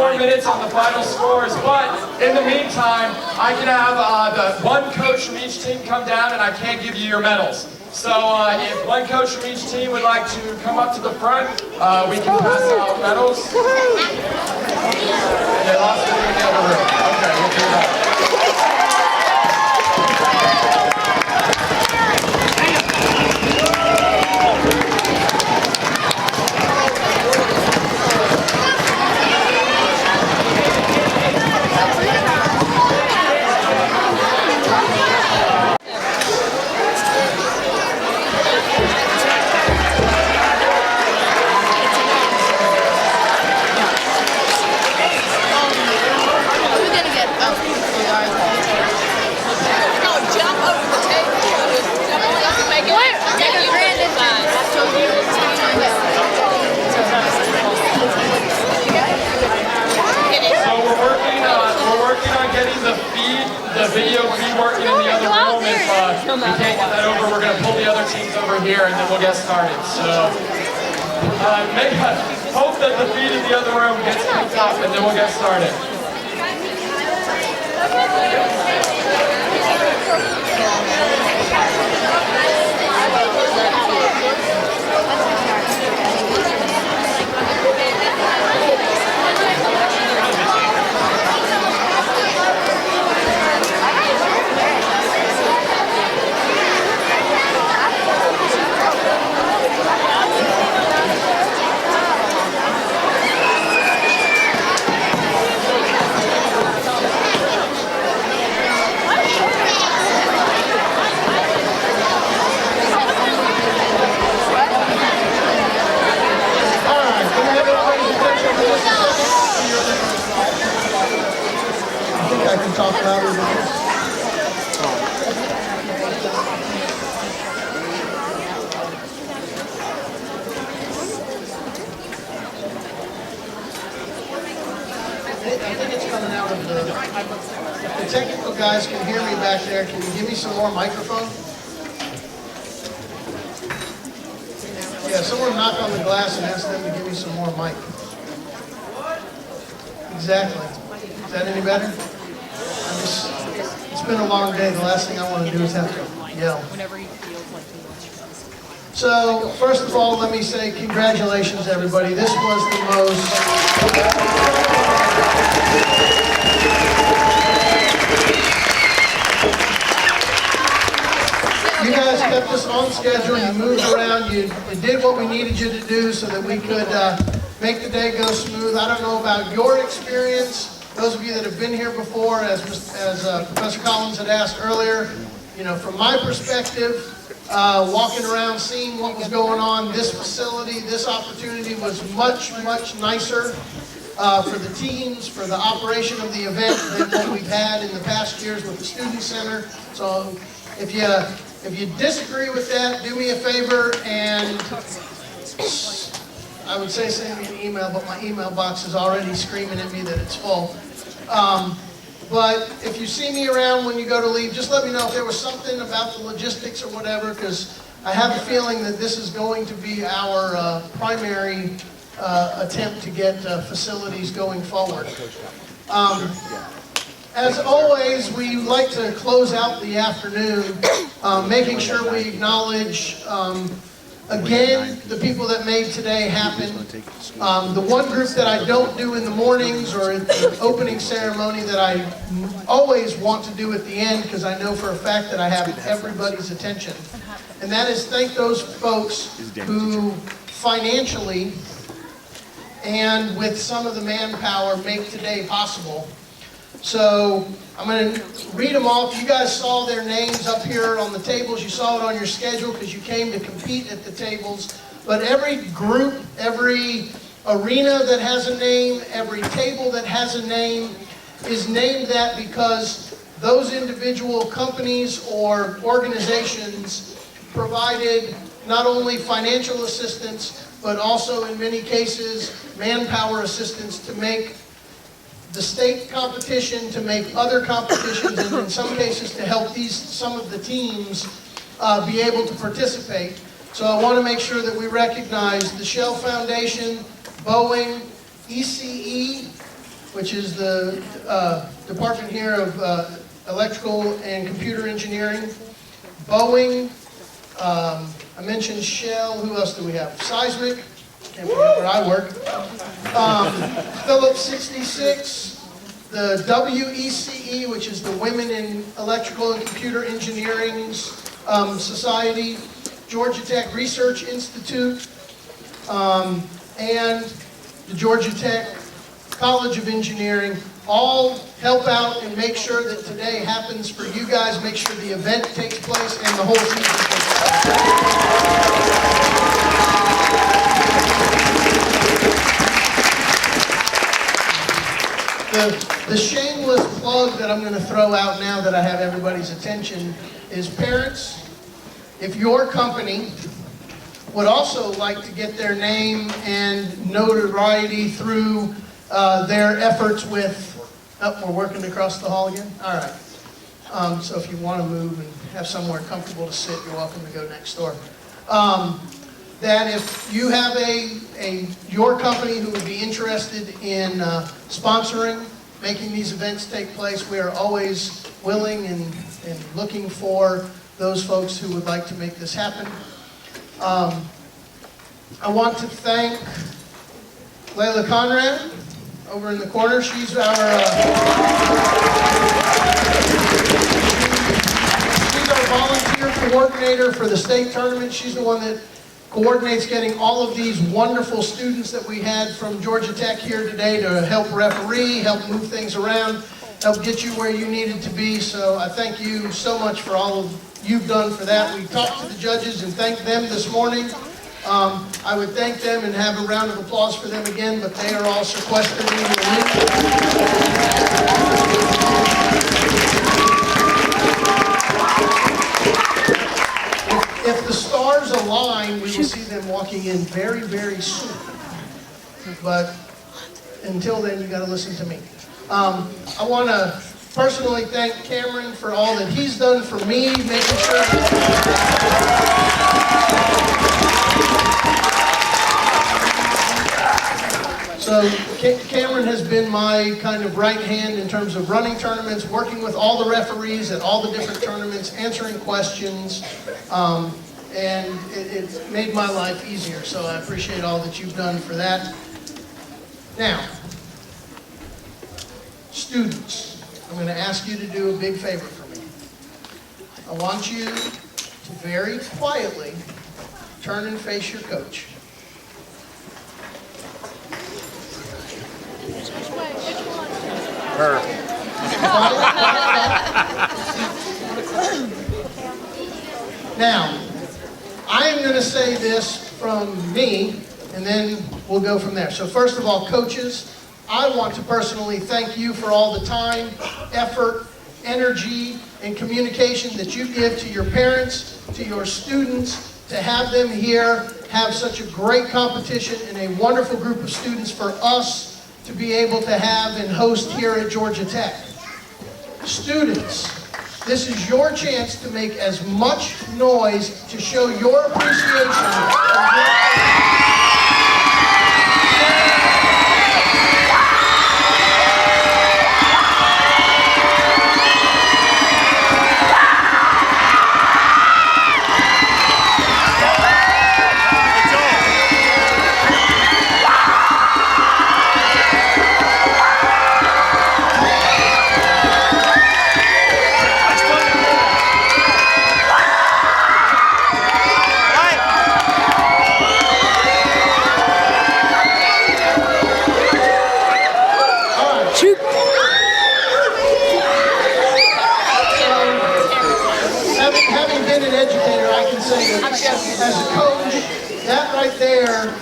more minutes on the final scores, but in the meantime, I can have the one coach from each team come down, and I can't give you your medals. So if one coach from each team would like to come up to the front, we can pass out medals. They lost it in the other room. Okay, we'll do that. The video feed working in the other room. If we can't get that over, we're going to pull the other teams over here and then we'll get started. So hope that the feed in the other room gets picked up and then we'll get started. I can talk louder than this. I think it's coming out of the technical guys can hear me back there. Can you give me some more microphone? Yeah, someone knock on the glass and ask them to give me some more mic. Exactly. Is that any better? It's been a long day. The last thing I want to do is have to yell. So, first of all, let me say congratulations, everybody. This was the most... You guys kept us on schedule. You moved around. You did what we needed you to do so that we could make the day go smooth. I don't know about your experience. Those of you that have been here before, as Professor Collins had asked earlier, you know, from my perspective, walking around, seeing what was going on, this facility, this opportunity was much, much nicer for the teams, for the operation of the event than what we've had in the past years with the Student Center. So if you disagree with that, do me a favor and I would say send me an email, but my email box is already screaming at me that it's full. But if you see me around when you go to leave, just let me know if there was something about the logistics or whatever, because I have a feeling that this is going to be our primary attempt to get facilities going forward. As always, we like to close out the afternoon making sure we acknowledge again, the people that made today happen. The one group that I don't do in the mornings or in the opening ceremony that I always want to do at the end, because I know for a fact that I have everybody's attention. And that is thank those folks who financially and with some of the manpower make today possible. So I'm going to read them off. You guys saw their names up here on the tables. You saw it on your schedule because you came to compete at the tables. But every group, every arena that has a name, every table that has a name is named that because those individual companies or organizations provided not only financial assistance, but also in many cases manpower assistance to make the state competition, to make other competitions, and in some cases to help some of the teams be able to participate. So I want to make sure that we recognize the Shell Foundation, Boeing, ECE, which is the department here of electrical and computer engineering. Boeing, I mentioned Shell, who else do we have? Seismic, can't forget where I work. Phillips 66, the WECE, which is the Women in Electrical and Computer Engineering Society, Georgia Tech Research Institute, and the Georgia Tech College of Engineering, all help out and make sure that today happens for you guys, make sure the event takes place and the whole season takes place. The shameless plug that I'm going to throw out now that I have everybody's attention is parents, if your company would also like to get their name and notoriety through their efforts with, we're working across the hall again? All right. So if you want to move and have somewhere comfortable to sit, you're welcome to go next door. That if you have your company who would be interested in sponsoring, making these events take place, we are always willing and looking for those folks who would like to make this happen. I want to thank Layla Conrad over in the corner. She's our volunteer coordinator for the state tournament. She's the one that coordinates getting all of these wonderful students that we had from Georgia Tech here today to help referee, help move things around, help get you where you needed to be. So I thank you so much for all of you've done for that. We talked to the judges and thanked them this morning. I would thank them and have a round of applause for them again, but they are all sequestered in the room. If the stars align, we will see them walking in very, very soon. But until then, you got to listen to me. I want to personally thank Cameron for all that he's done for me, making sure. So Cameron has been my kind of right hand in terms of running tournaments, working with all the referees at all the different tournaments, answering questions, and it's made my life easier. So I appreciate all that you've done for that. Now, students, I'm going to ask you to do a big favor for me. I want you to very quietly turn and face your coach. Her. Now, I am going to say this from me, and then we'll go from there. So first of all, coaches, I want to personally thank you for all the time, effort, energy, and communication that you give to your parents, to your students, to have them here, have such a great competition and a wonderful group of students for us to be able to have and host here at Georgia Tech. Students, this is your chance to make as much noise to show your appreciation. As a coach, that right there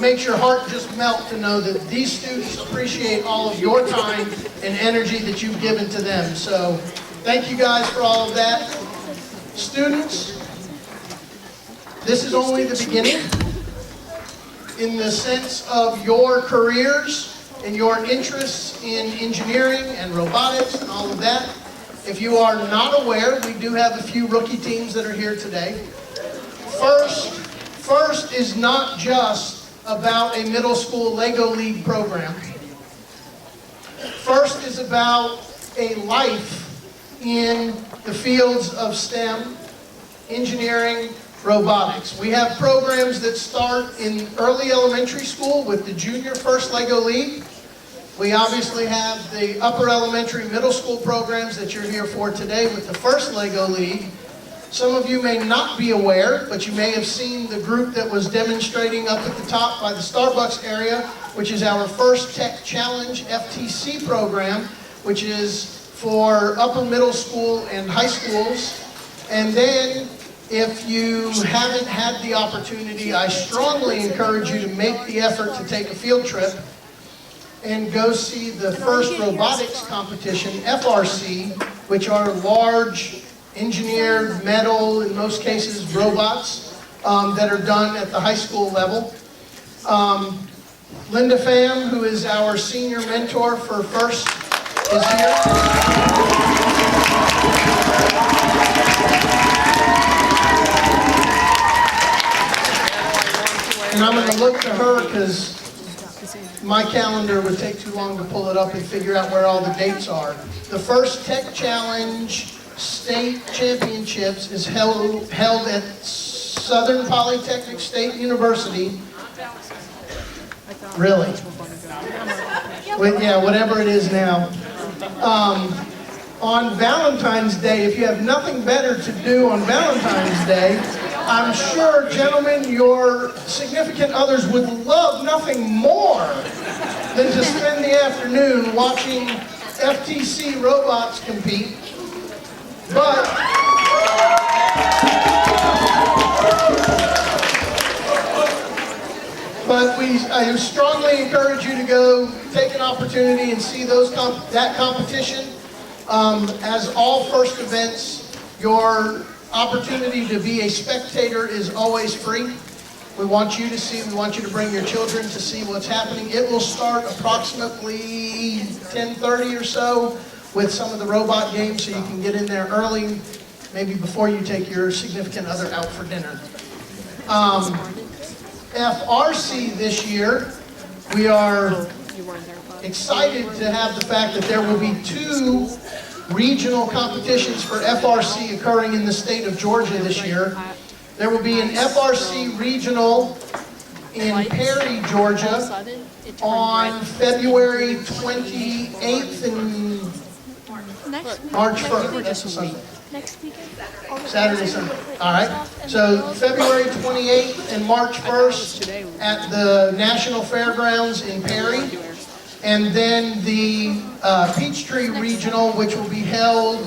makes your heart just melt to know that these students appreciate all of your time and energy that you've given to them. So thank you guys for all of that. Students, this is only the beginning in the sense of your careers and your interests in engineering and robotics and all of that. If you are not aware, we do have a few rookie teams that are here today. First is not just about a middle school Lego League program. First is about a life in the fields of STEM, engineering, robotics. We have programs that start in early elementary school with the Junior First LEGO League. We obviously have the upper elementary, middle school programs that you're here for today with the First LEGO League. Some of you may not be aware, but you may have seen the group that was demonstrating up at the top by the Starbucks area, which is our First Tech Challenge FTC program, which is for upper middle school and high schools. And then, if you haven't had the opportunity, I strongly encourage you to make the effort to take a field trip and go see the first robotics competition, FRC, which are large engineered metal, in most cases robots, that are done at the high school level. Linda Pham, who is our senior mentor for FIRST, is here. And I'm going to look to her because my calendar would take too long to pull it up and figure out where all the dates are. The First Tech Challenge State Championships is held at Southern Polytechnic State University. Really? Yeah, whatever it is now. On Valentine's Day, if you have nothing better to do on Valentine's Day, I'm sure, gentlemen, your significant others would love nothing more than to spend the afternoon watching FTC robots compete. But I strongly encourage you to go take an opportunity and see that competition. As all FIRST events, your opportunity to be a spectator is always free. We want you to see, we want you to bring your children to see what's happening. It will start approximately 10:30 or so with some of the robot games, so you can get in there early, maybe before you take your significant other out for dinner. FRC this year, we are excited to have the fact that there will be 2 regional competitions for FRC occurring in the state of Georgia this year. There will be an FRC regional in Perry, Georgia on February 28th and March 1st. Next weekend? Saturday, Sunday. All right. So February 28th and March 1st at the National Fairgrounds in Perry. And then the Peachtree Regional, which will be held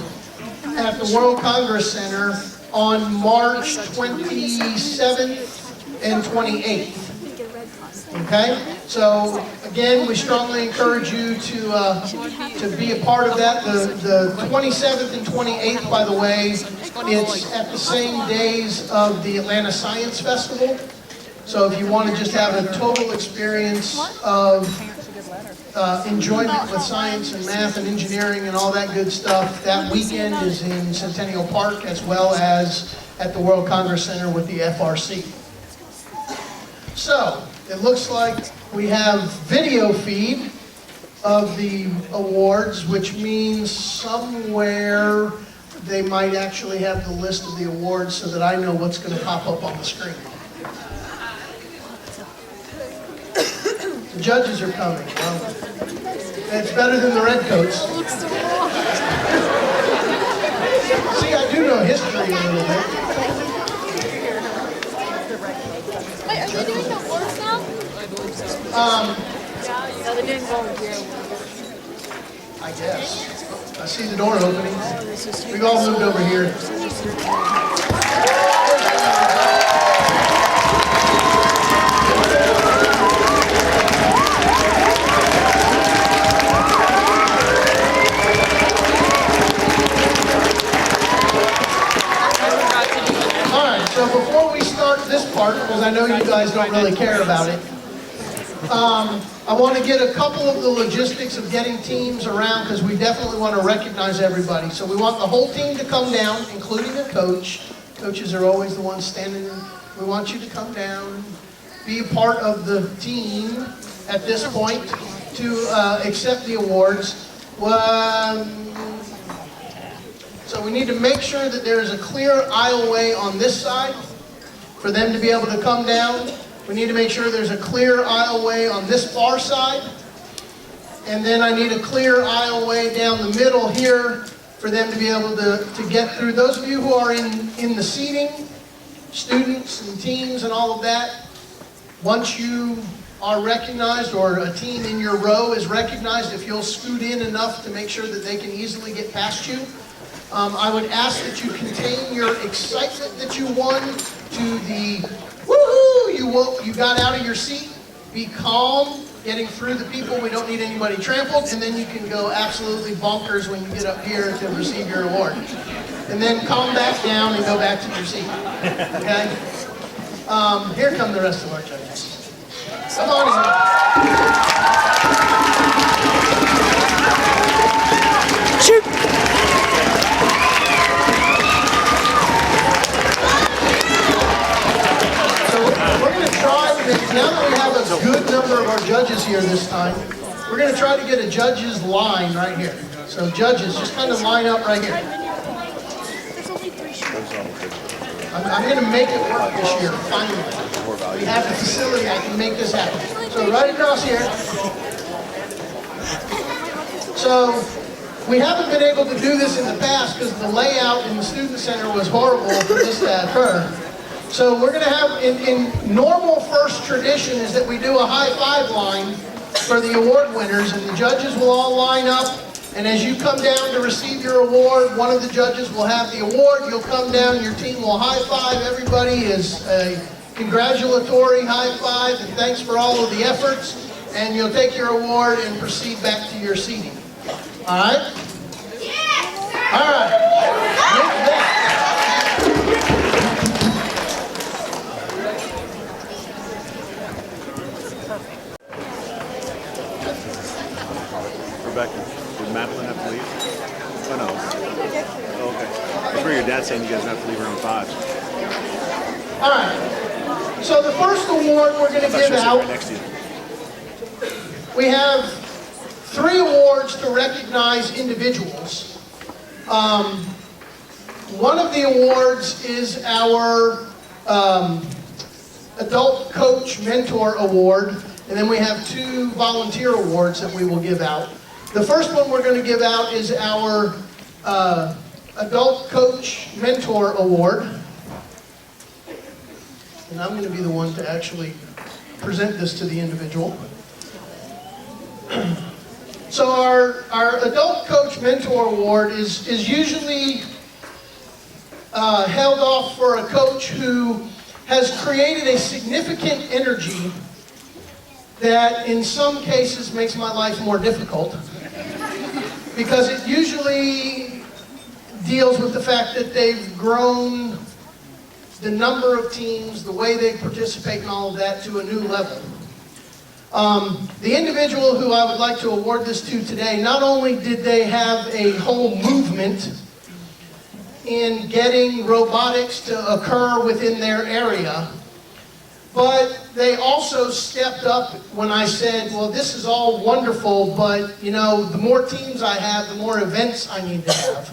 at the World Congress Center on March 27th and 28th. Okay? So, again, we strongly encourage you to be a part of that. The 27th and 28th, by the way, it's at the same days of the Atlanta Science Festival. So if you want to just have a total experience of enjoyment with science and math and engineering and all that good stuff, that weekend is in Centennial Park as well as at the World Congress Center with the FRC. So, it looks like we have video feed of the awards, which means somewhere they might actually have the list of the awards so that I know what's going to pop up on the screen. The judges are coming. It's better than the redcoats. See, I do know history a little bit. Wait, are they doing the awards now? No, they're doing volunteer. I guess. I see the door opening. We've all moved over here. So before we start this part, because I know you guys don't really care about it, I want to get a couple of the logistics of getting teams around, because we definitely want to recognize everybody. So we want the whole team to come down, including a coach. Coaches are always the ones standing in. We want you to come down, be a part of the team at this point to accept the awards. So we need to make sure that there is a clear aisleway on this side for them to be able to come down. We need to make sure there's a clear aisleway on this far side. And then I need a clear aisleway down the middle here for them to be able to get through. Those of you who are in the seating, students and teams and all of that, once you are recognized or a team in your row is recognized, if you'll scoot in enough to make sure that they can easily get past you, I would ask that you contain your excitement that you won to the woohoo, you got out of your seat. Be calm, getting through the people. We don't need anybody trampled. And then you can go absolutely bonkers when you get up here to receive your award. And then calm back down and go back to your seat. Okay? Here come the rest of our judges. Come on in. Shoot! So we're going to try, now that we have a good number of our judges here this time, we're going to try to get a judge's line right here. So judges, just kind of line up right here. There's only 3 shoes. I'm going to make it work this year, finally. We have the facility, I can make this happen. So right across here. So we haven't been able to do this in the past because the layout in the student center was horrible for this to occur. So we're going to have, in normal first tradition is that we do a high five line for the award winners, and the judges will all line up. And as you come down to receive your award, one of the judges will have the award. You'll come down, your team will high five everybody as a congratulatory high five, and thanks for all of the efforts. And you'll take your award and proceed back to your seating. All right? Yeah! All right. With that. Rebecca, did Madeline have to leave? Oh, no. Oh, okay. That's where your dad's saying you guys have to leave around 5. All right. So the first award we're going to give out, right next to you. we have 3 awards to recognize individuals. One of the awards is our Adult Coach Mentor Award, and then we have 2 volunteer awards that we will give out. The first one we're going to give out is our Adult Coach Mentor Award. And I'm going to be the one to actually present this to the individual. So our Adult Coach Mentor Award is usually held off for a coach who has created a significant energy that in some cases makes my life more difficult, because it usually deals with the fact that they've grown the number of teams, the way they participate and all of that to a new level. The individual who I would like to award this to today, not only did they have a whole movement in getting robotics to occur within their area, but they also stepped up when I said, well, this is all wonderful, but you know, the more teams I have, the more events I need to have.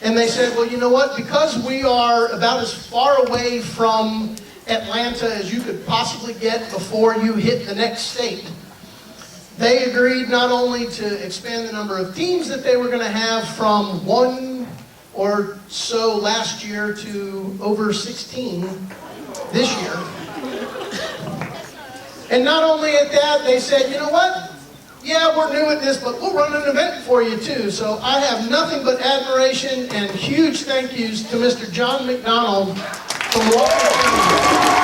And they said, well, you know what, because we are about as far away from Atlanta as you could possibly get before you hit the next state, they agreed not only to expand the number of teams that they were going to have from 1 or so last year to over 16 this year. And not only at that, they said, you know what? Yeah, we're new at this, but we'll run an event for you too. So I have nothing but admiration and huge thank yous to Mr. John McDonald from Robotics.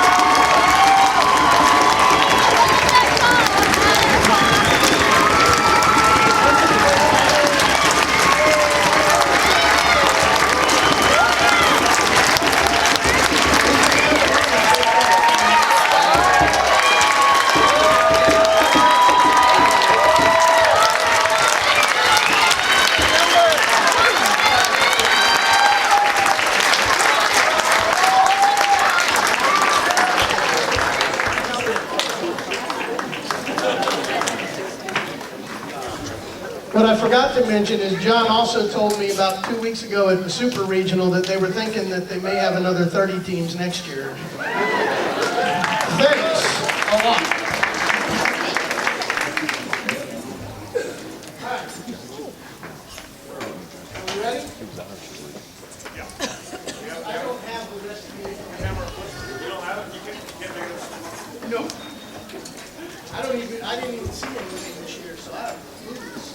What I forgot to mention is John also told me about 2 weeks ago at the Super Regional that they were thinking that they may have another 30 teams next year. Thanks a lot. Are we ready? I don't have the rest of the You don't have it? You can't make it. No. I didn't even see anything this year, so I have to move this.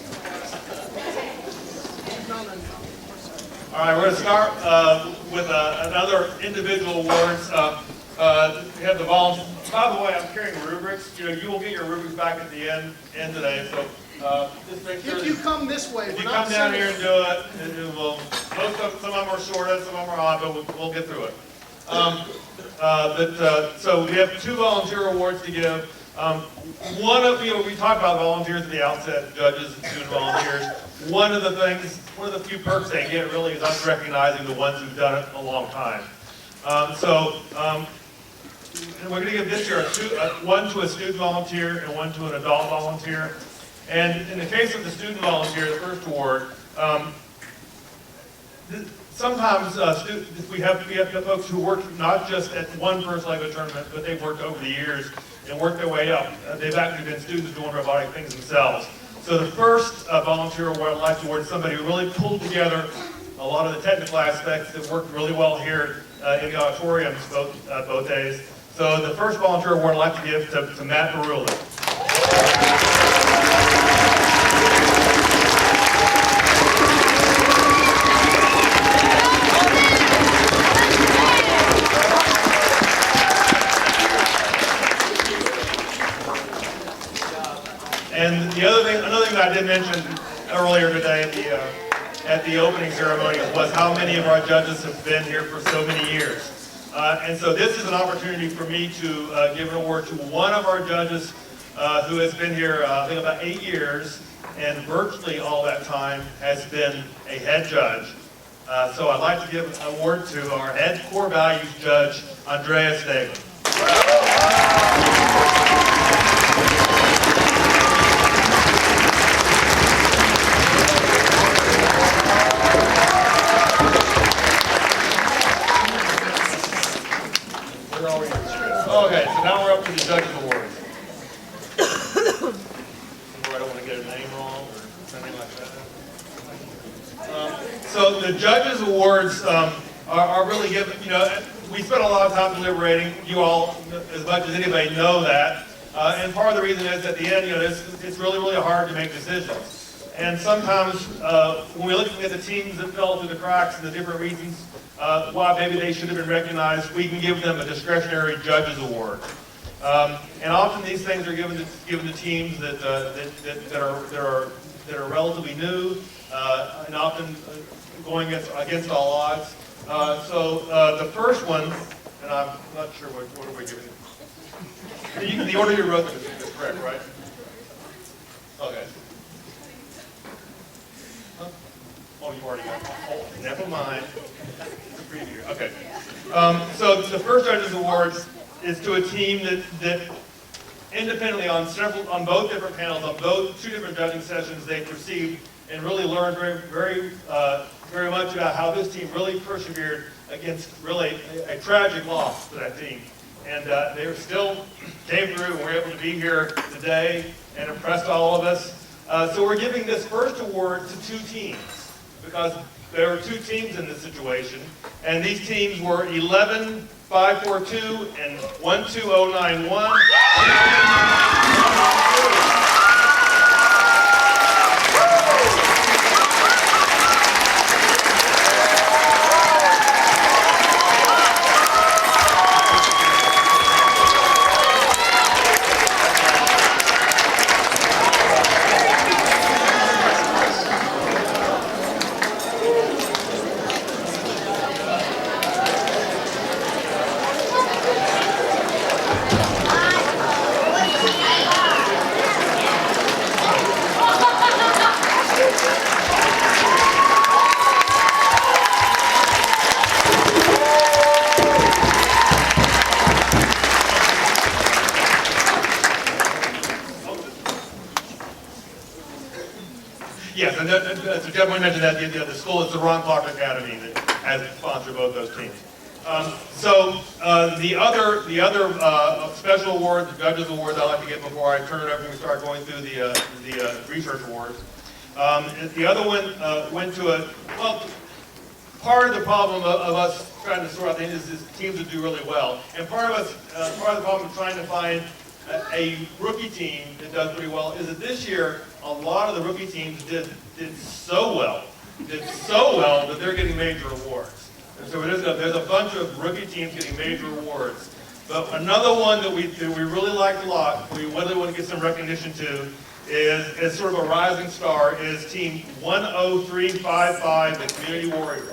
All right, we're going to start with another individual awards. We have the volunteers. By the way, I'm carrying rubrics. You will get your rubrics back at the end today. So just make sure. If you come this way, if you come down here and do it, some of them are shorter, some of them are odd, but we'll get through it. So we have 2 volunteer awards to give. One of we talked about volunteers at the outset, judges and student volunteers. One of the few perks they get really is us recognizing the ones who've done it a long time. And we're going to give this year one to a student volunteer and one to an adult volunteer. And in the case of the student volunteer, the first award, sometimes we have folks who work not just at one first language tournament, but they've worked over the years and worked their way up. They've actually been students doing robotic things themselves. So the first volunteer award I'd like to award somebody who really pulled together a lot of the technical aspects that worked really well here in the auditoriums both days. So the first volunteer award I'd like to give to Matt Baruli. And another thing that I did mention earlier today at the opening ceremony was how many of our judges have been here for so many years. And so this is an opportunity for me to give an award to one of our judges who has been here, I think about 8 years, and virtually all that time has been a head judge. So I'd like to give an award to our head core values judge, Andreas David. Okay, so now we're up to the Judges Awards. I don't want to get a name wrong or something like that. So the Judges Awards are really given, we spent a lot of time deliberating. You all, as much as anybody, know that. And part of the reason is at the end, it's really, really hard to make decisions. And sometimes when we're looking at the teams that fell through the cracks and the different reasons why maybe they should have been recognized, we can give them a discretionary judges award. And often these things are given to teams that are relatively new and often going against all odds. So the first one, and I'm not sure what are we giving. The order you wrote them is correct, right? Okay. Oh, you already got it. Oh, never mind. Preview. Okay. So the first Judges Awards is to a team that independently on both different panels, on two different judging sessions, they've received and really learned very much about how this team really persevered against really a tragic loss to that team. And they still came through and were able to be here today and impressed all of us. So we're giving this first award to 2 teams because there were 2 teams in this situation. And these teams were 11-542 and 12091. Yes, and so Jeff mentioned that the school is the Ron Clark Academy that has sponsored both those teams. The other special awards, the judges awards I'd like to get before I turn it over and we start going through the research awards. The other one went to part of the problem of us trying to sort out things is teams that do really well, and part of the problem of trying to find a rookie team that does pretty well is that this year a lot of the rookie teams did so well that they're getting major awards. And so there's a bunch of rookie teams getting major awards. But another one that we really liked a lot, we really want to get some recognition to, is sort of a rising star, is Team 10355, the Community Warriors.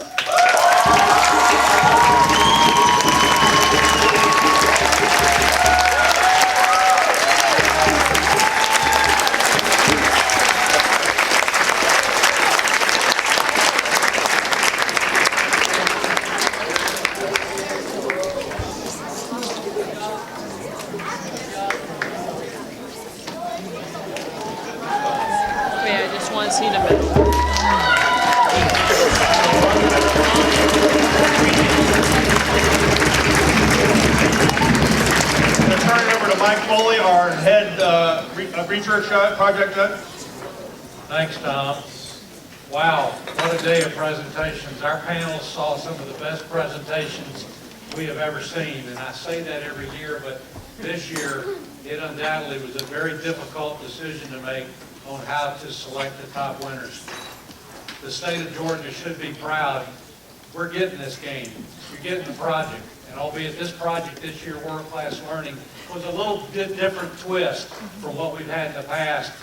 Yeah, I just want to see the middle. I'm going to turn it over to Mike Foley, our head research project judge. Thanks, Tom. Wow, what a day of presentations. Our panel saw some of the best presentations we have ever seen, and I say that every year, but this year it undoubtedly was a very difficult decision to make on how to select the top winners. The state of Georgia should be proud. We're getting this game. You're getting the project. And albeit this project this year, World Class Learning, was a little bit different twist from what we've had in the past,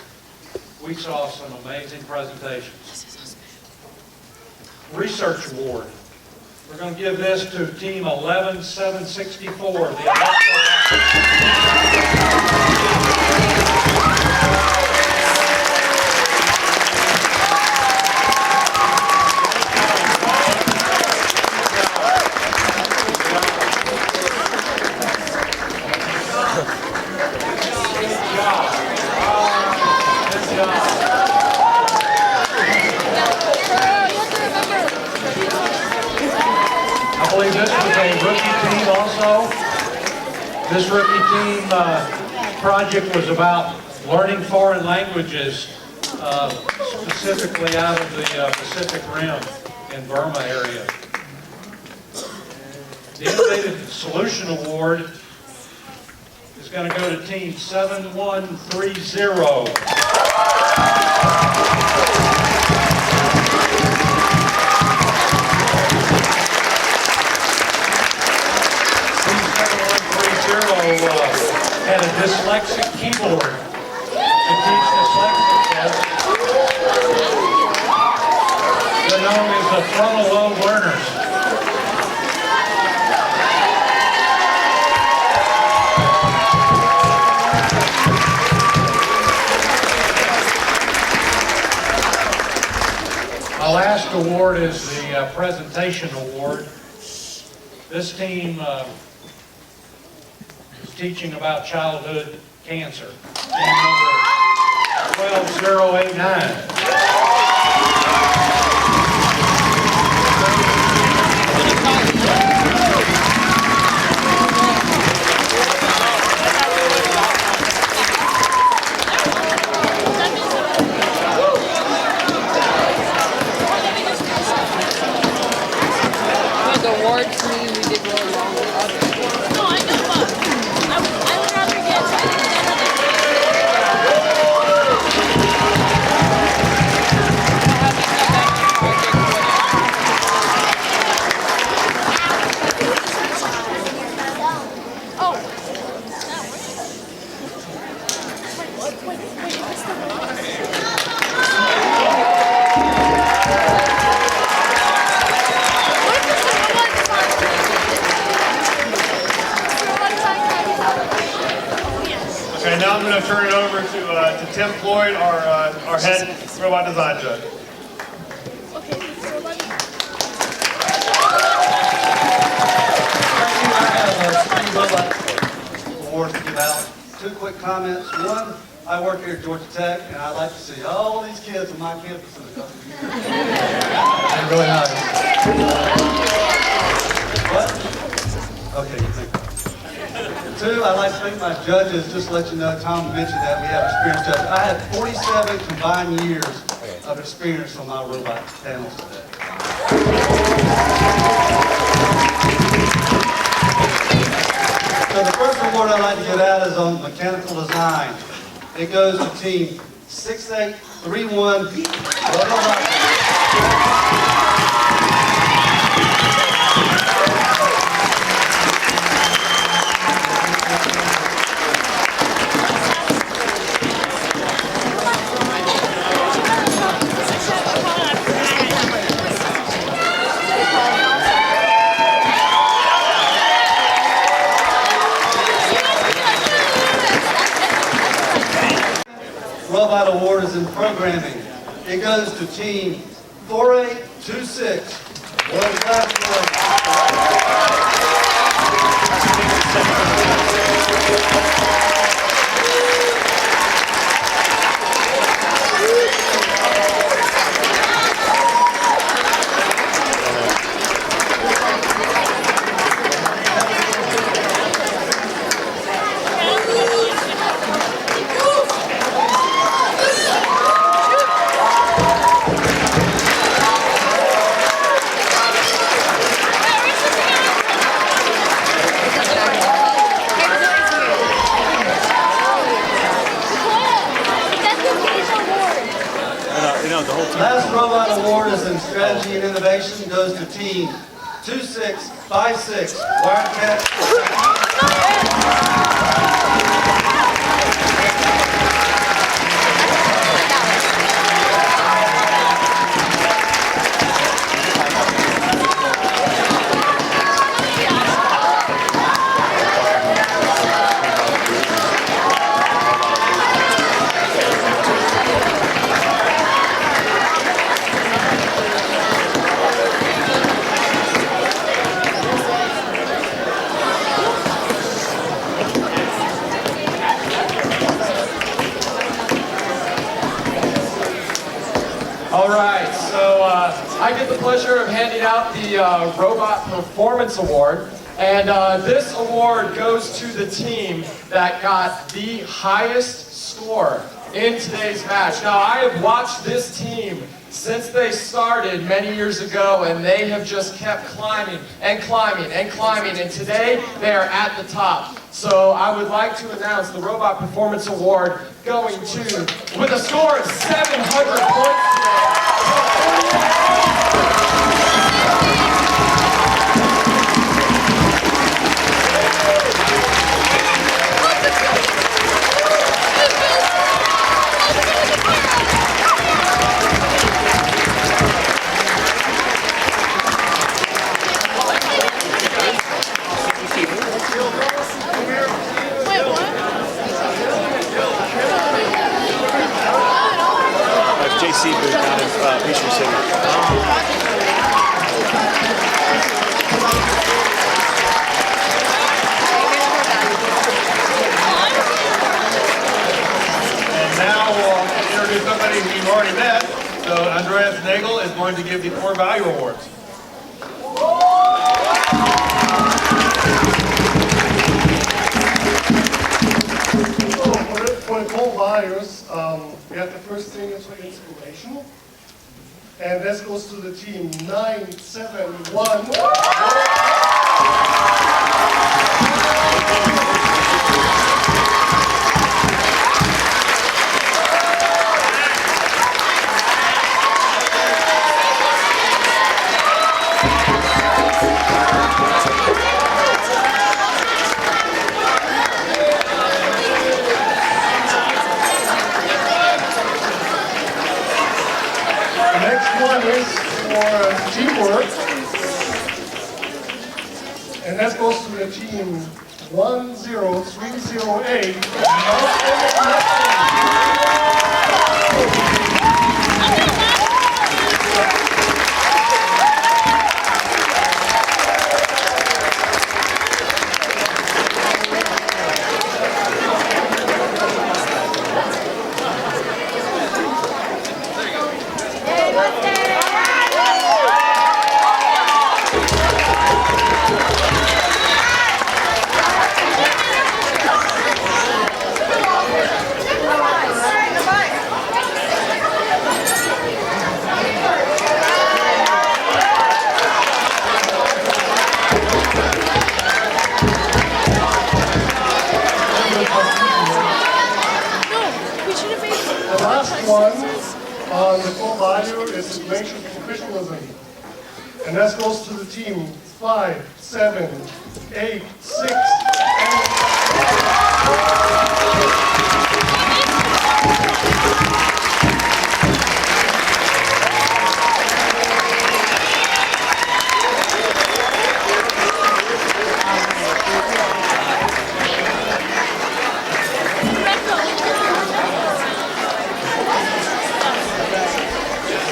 we saw some amazing presentations. Research Award. We're going to give this to Team 11764. I believe this was a rookie team also. This rookie team project was about learning foreign languages, specifically out of the Pacific Rim in Burma area. The Innovative Solution Award is going to go to Team 7130. Had a dyslexic keyboard to teach dyslexic kids. They're known as the frontal lobe learners. My last award is the Presentation Award. This team teaching about childhood cancer. Team number 12089. The awards mean we did really wrong with others. No, I know, but I would rather get Okay, now I'm going to turn it over to Tim Floyd, our head robot design judge. Awards to give out. Two quick comments. One, I work here at Georgia Tech, and I'd like to see all these kids on my campus in a couple of years. They're really nice. What? Okay, you think. Two, I'd like to thank my judges. Just to let you know, Tom mentioned that we have experienced judges. I had 47 combined years of experience on my robot panels today. So the first award I'd like to give out is on mechanical design. It goes to team 6831. Robot award is in programming. It goes to team 4826. World class Last robot award is in strategy and innovation, goes to team 2656. Wildcat. All right, so I get the pleasure of handing out the Robot Performance Award. And this award goes to the team that got the highest score in today's match. Now, I have watched this team since they started many years ago, and they have just kept climbing and climbing and climbing, and today they are at the top. So I would like to announce the Robot Performance Award going to, with a score of 700 points today. JC booth down in Peachtree City. And now we'll introduce somebody who you've already met. So Andreas Nagel is going to give the core value awards. For the core values, we have the first thing is for inspiration. And this goes to the team 971. One is for teamwork, and that goes to the team 10308. The last one on the core value is racial professionalism. And that goes to the team 5, 7, 8, 6,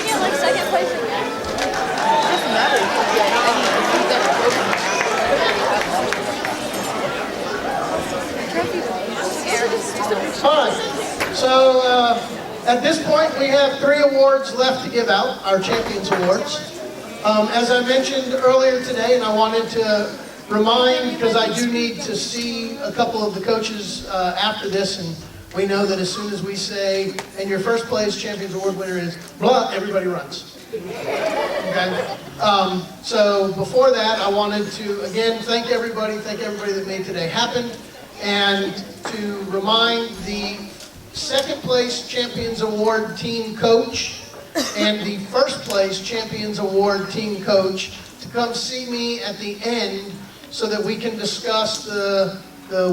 Yeah, like second place again. Doesn't matter. Fine. So at this point, we have 3 awards left to give out, our Champions Awards. As I mentioned earlier today, and I wanted to remind, because I do need to see a couple of the coaches after this, and we know that as soon as we say, and your first place Champions Award winner is blah, everybody runs. Okay? So before that, I wanted to, again, thank everybody that made today happen, and to remind the second place Champions Award team coach and the first place Champions Award team coach to come see me at the end so that we can discuss the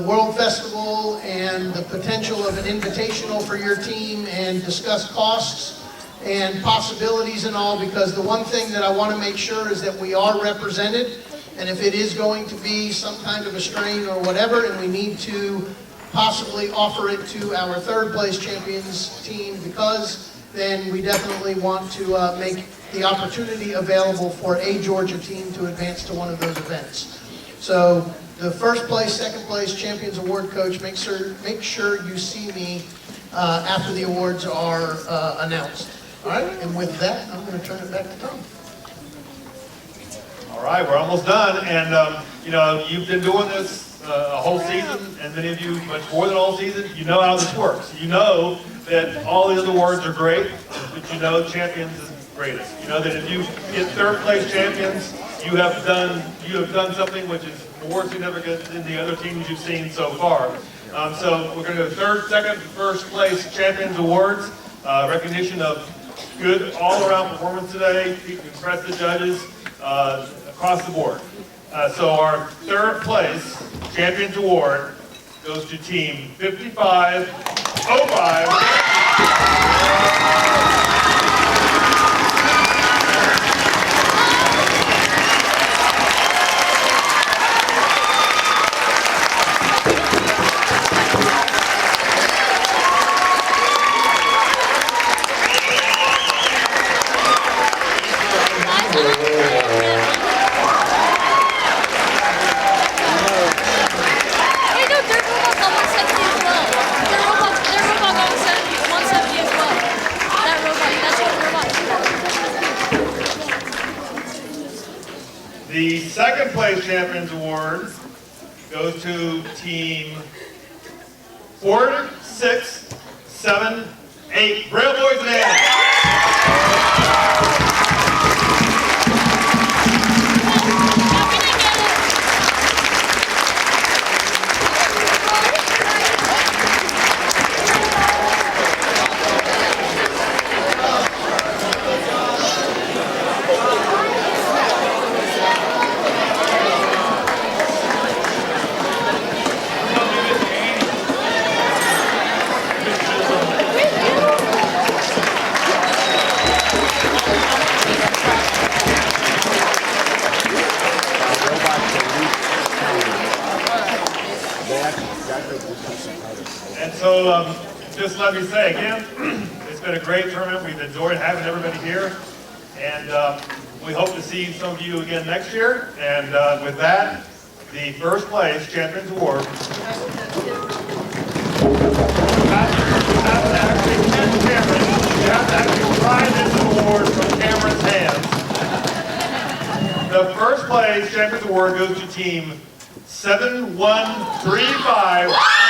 World Festival and the potential of an invitational for your team and discuss costs and possibilities and all, because the one thing that I want to make sure is that we are represented, and if it is going to be some kind of a strain or whatever, and we need to possibly offer it to our third place champions team, because then we definitely want to make the opportunity available for a Georgia team to advance to one of those events. So the first place, second place Champions Award coach, make sure you see me after the awards are announced. All right, and with that, I'm going to turn it back to Tom. All right, we're almost done, and you know, you've been doing this a whole season, and many of you much more than a whole season. You know how this works. You know that all the other awards are great, but you know champions is greatest. You know that if you get third place champions, you have done something which is more significant than the other teams you've seen so far. So we're going to do third, second, first place champions awards, recognition of good all-around performance today. You can impress the judges across the board. So our third place champions award goes to team 5505. Hey, no, their robot's on 170 as well. Their robot on 170 as well. That robot, that's what robot. The second place champions award goes to team 4678 Braille Boys and Annie. And so, just let me say again, it's been a great tournament. We've enjoyed having everybody here. And we hope to see some of you again next year. And with that, the first place Champions Award. You have to actually catch Cameron. You have to actually try this award from The first place Champions Award goes to team 7135.